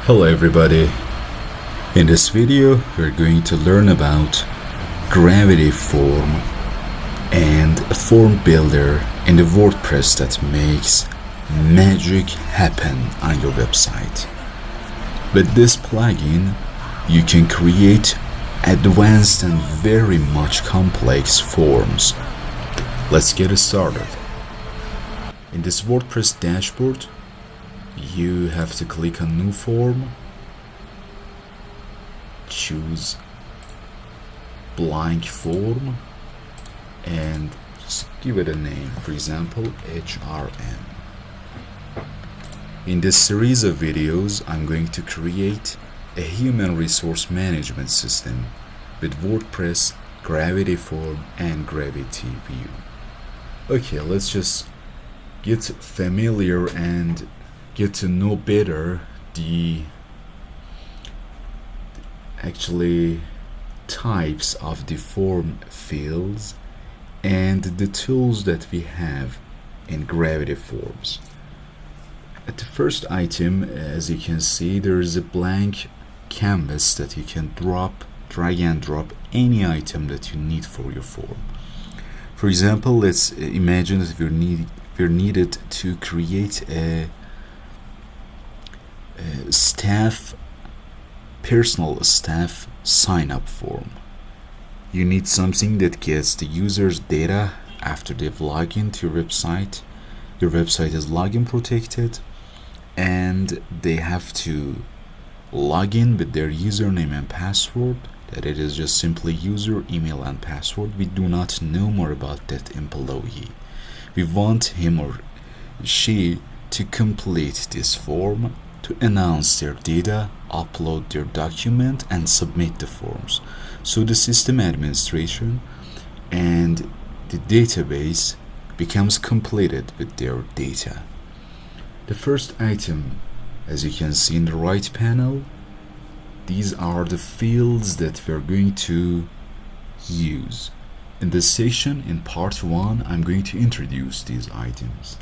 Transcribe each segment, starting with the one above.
Hello everybody. In this video we're going to learn about gravity form and a form builder in the WordPress that makes magic happen on your website. With this plugin you can create advanced and very much complex forms. Let's get started. In this WordPress dashboard you have to click on new form, choose blank form and just give it a name, for example HRM. In this series of videos I'm going to create a human resource management system with WordPress, Gravity Form and Gravity View. Okay, let's just get familiar and get to know better the types of the form fields and the tools that we have in Gravity Forms. At the first item, as you can see, there is a blank canvas that you can drag and drop any item that you need for your form. For example, let's imagine that we're needed to create a personal staff sign-up form. You need something that gets the user's data after they've logged into your website. Your website is login protected and they have to log in with their username and password. That it is just simply user, email and password. We do not know more about that employee. We want him or she to complete this form, to announce their data, upload their document and submit the forms. So the system administration and the database becomes completed with their data. The first item, as you can see in the right panel, these are the fields that we're going to use. In this session, in part 1, I'm going to introduce these items.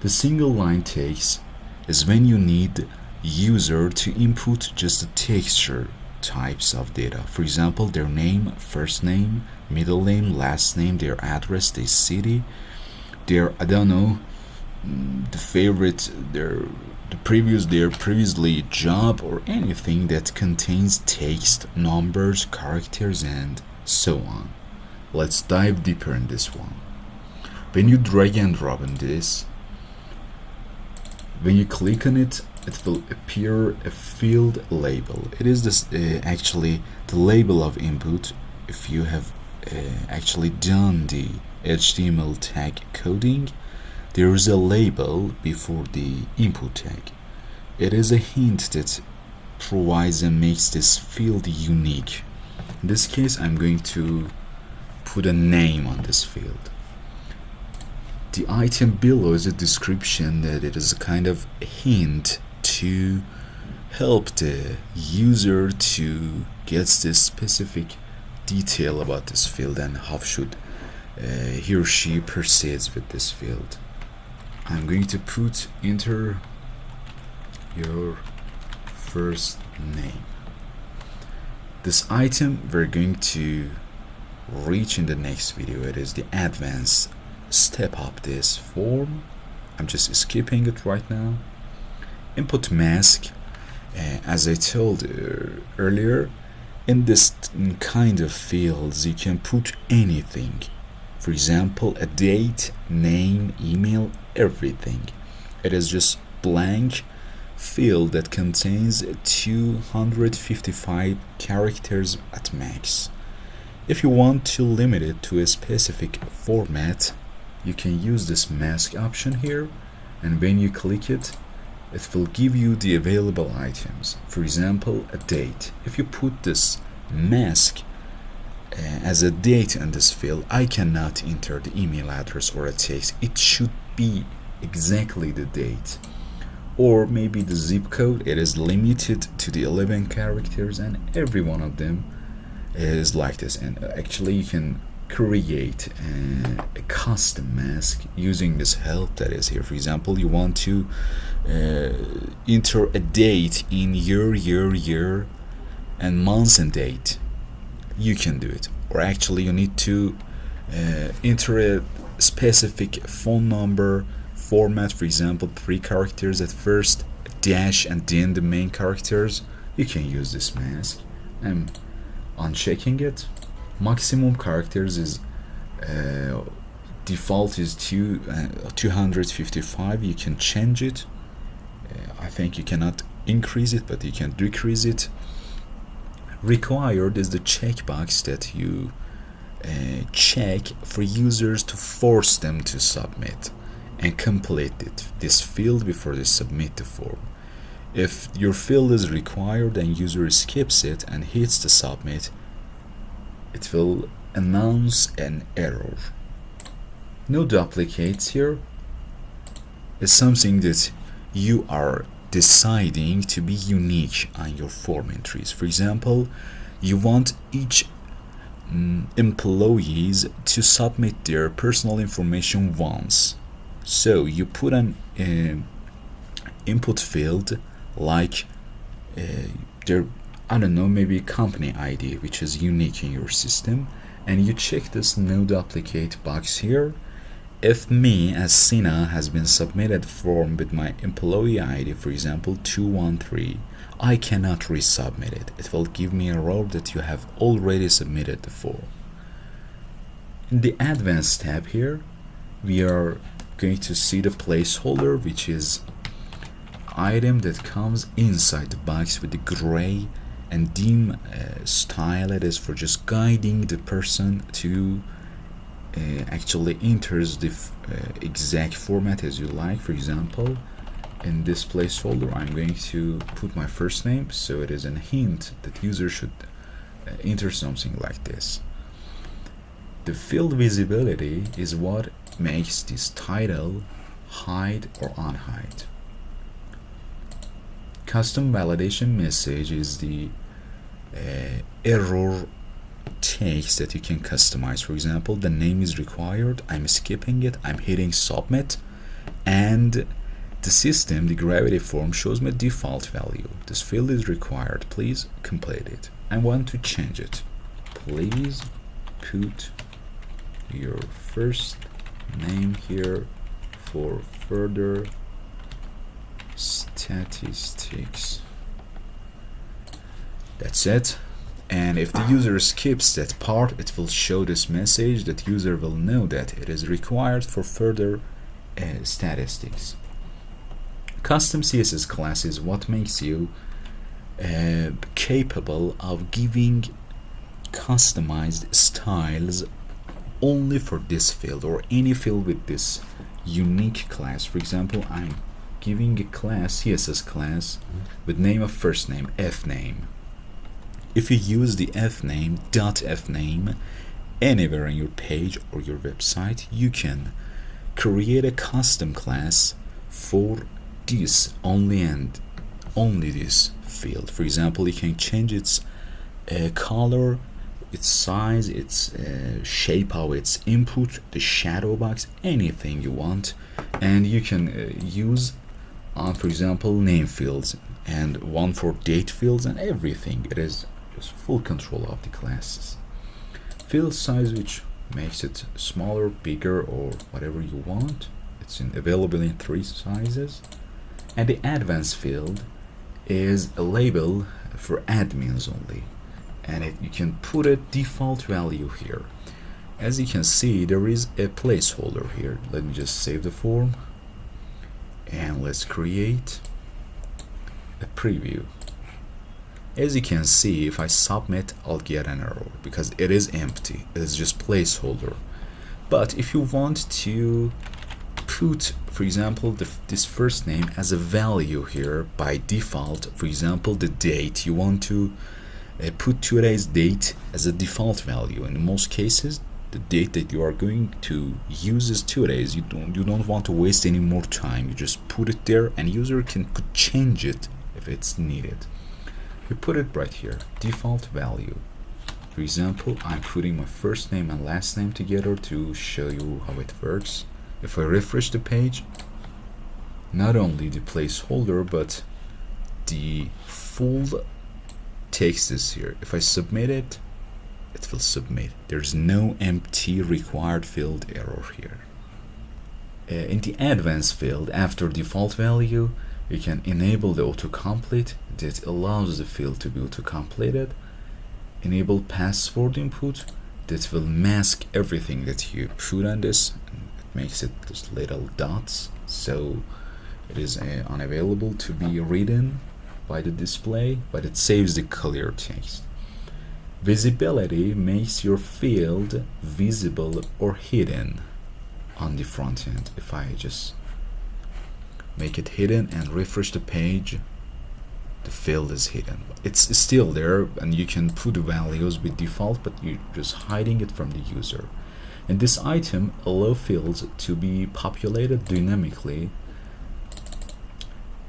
The single line text is when you need user to input just the texture types of data. For example, their name, first name, middle name, last name, their address, their city, their previously job, or anything that contains text, numbers, characters and so on. Let's dive deeper in this one. When you drag and drop in this, when you click on it, it will appear a field label. It is this actually the label of input. If you have actually done the HTML tag coding, there is a label before the input tag. It is a hint that provides and makes this field unique. In this case, I'm going to put a name on this field. The item below is a description that it is a kind of hint to help the user to get this specific detail about this field and how should he or she proceeds with this field. I'm going to enter your first name. This item we're going to reach in the next video. It is the advanced step up this form. I'm just skipping it right now. Input mask, as I told earlier, in this kind of fields you can put anything. For example, a date, name, email, everything. It is just blank field that contains 255 characters at max. If you want to limit it to a specific format, you can use this mask option here, and when you click it, it will give you the available items. For example, a date. If you put this mask as a date in this field, I cannot enter the email address or a text. It should be exactly the date. Or maybe the zip code. It is limited to the 11 characters and every one of them is like this. And actually you can create a custom mask using this help that is here. For example, you want to enter a date in year and months and date. You can do it. Or actually you need to enter a specific phone number format, for example 3 characters at first, a dash, and then the main characters. You can use this mask. I'm unchecking it. Maximum characters is default is 255. You can change it. I think you cannot increase it, but you can decrease it. Required is the checkbox that you check for users to force them to submit and complete this field before they submit the form. If your field is required and user skips it and hits the submit, it will announce an error. No duplicates here. It's something that you are deciding to be unique on your form entries. For example, you want each employees to submit their personal information once, so you put an input field like their, I don't know, maybe company ID, which is unique in your system, and you check this no duplicate box here. If me as Sina has been submitted form with my employee ID, for example 213, I cannot resubmit it. It will give me an error that you have already submitted the form. In the advanced tab here, we are going to see the placeholder, which is item that comes inside the box with the gray and dim style. It is for just guiding the person to actually enters the exact format as you like. For example, in this placeholder I'm going to put my first name, so it is a hint that user should enter something like this. The field visibility is what makes this title hide or unhide. Custom validation message is the error text that you can customize. For example, the name is required, I'm skipping it, I'm hitting submit, and the system, the gravity form, shows me default value. This field is required, please complete it. I want to change it. Please put your first name here for further statistics. That's it. And if the user skips that part, it will show this message that user will know that it is required for further statistics. Custom CSS class is what makes you capable of giving customized styles only for this field or any field with this unique class. For example, I'm giving a class, CSS class, with name of first name, F name. If you use the fname, .fname anywhere on your page or your website, you can create a custom class for this only and only this field. For example, you can change its color, its size, its shape of its input, the shadow box, anything you want, and you can use for example name fields and one for date fields and everything. It is just full control of the classes. Field size, which makes it smaller, bigger, or whatever you want. It's available in 3 sizes. And the advanced field is a label for admins only, and you can put a default value here. As you can see, there is a placeholder here. Let me just save the form and let's create a preview. As you can see, if I submit, I'll get an error because it is empty. It is just placeholder. But if you want to put, for example, this first name as a value here by default, for example, the date, you want to put today's date as a default value. In most cases, the date that you are going to use is 2 days. You don't want to waste any more time. You just put it there, and user could change it if it's needed. You put it right here, default value, For example, I'm putting my first name and last name together to show you how it works. If I refresh the page, not only the placeholder but the full text is here. If I submit it, it will submit. There's no empty required field error here. In the advanced field, after default value, you can enable the autocomplete that allows the field to be autocompleted. Enable password input that will mask everything that you put on this. It makes it just little dots, so it is unavailable to be written by the display, but it saves the clear text. Visibility makes your field visible or hidden on the front end. If I just make it hidden and refresh the page, the field is hidden. It's still there, and you can put the values with default, but you're just hiding it from the user. And this item allows fields to be populated dynamically,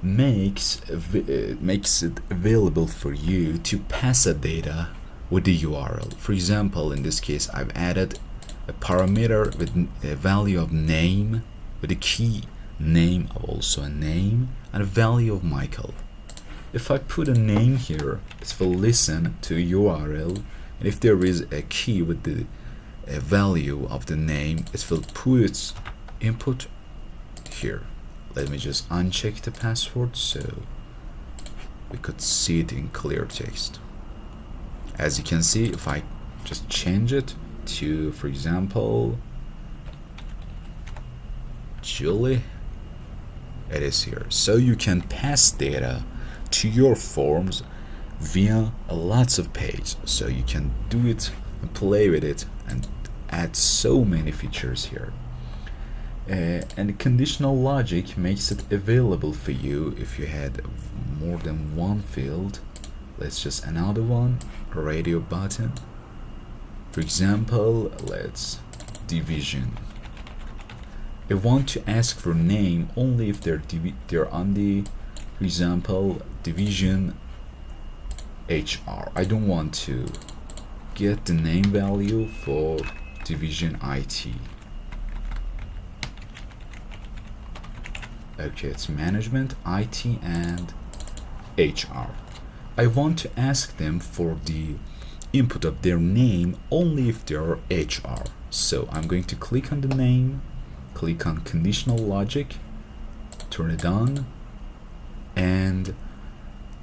makes it available for you to pass a data with the URL. For example, in this case, I've added a parameter with a value of name, with a key name of also a name, and a value of Michael. If I put a name here, it will listen to URL, and if there is a key with the value of the name, it will put its input here. Let me just uncheck the password so we could see it in clear text. As you can see, if I just change it to, for example, Julie, it is here. So you can pass data to your forms via lots of pages, so you can do it and play with it and add so many features here. And conditional logic makes it available for you if you had more than one field. Let's just another one, a radio button. For example, let's division. I want to ask for name only if they're on the, for example, division HR. I don't want to get the name value for division IT. Okay, it's management, IT, and HR. I want to ask them for the input of their name only if they are HR. So I'm going to click on the name, click on conditional logic, turn it on, and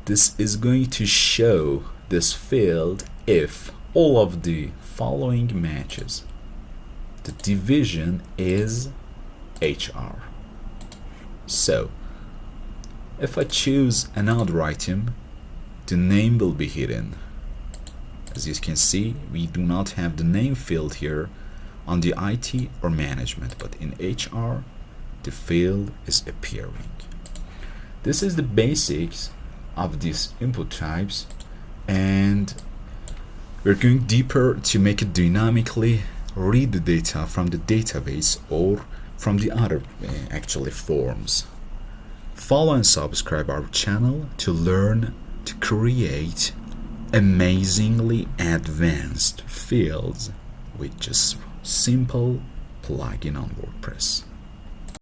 this is going to show this field if all of the following matches. The division is HR. So if I choose another item, the name will be hidden. As you can see, we do not have the name field here on the IT or management, but in HR the field is appearing. This is the basics of these input types, and we're going deeper to make it dynamically read the data from the database or from the other actually forms. Follow and subscribe our channel to learn to create amazingly advanced fields with just simple plugin on WordPress.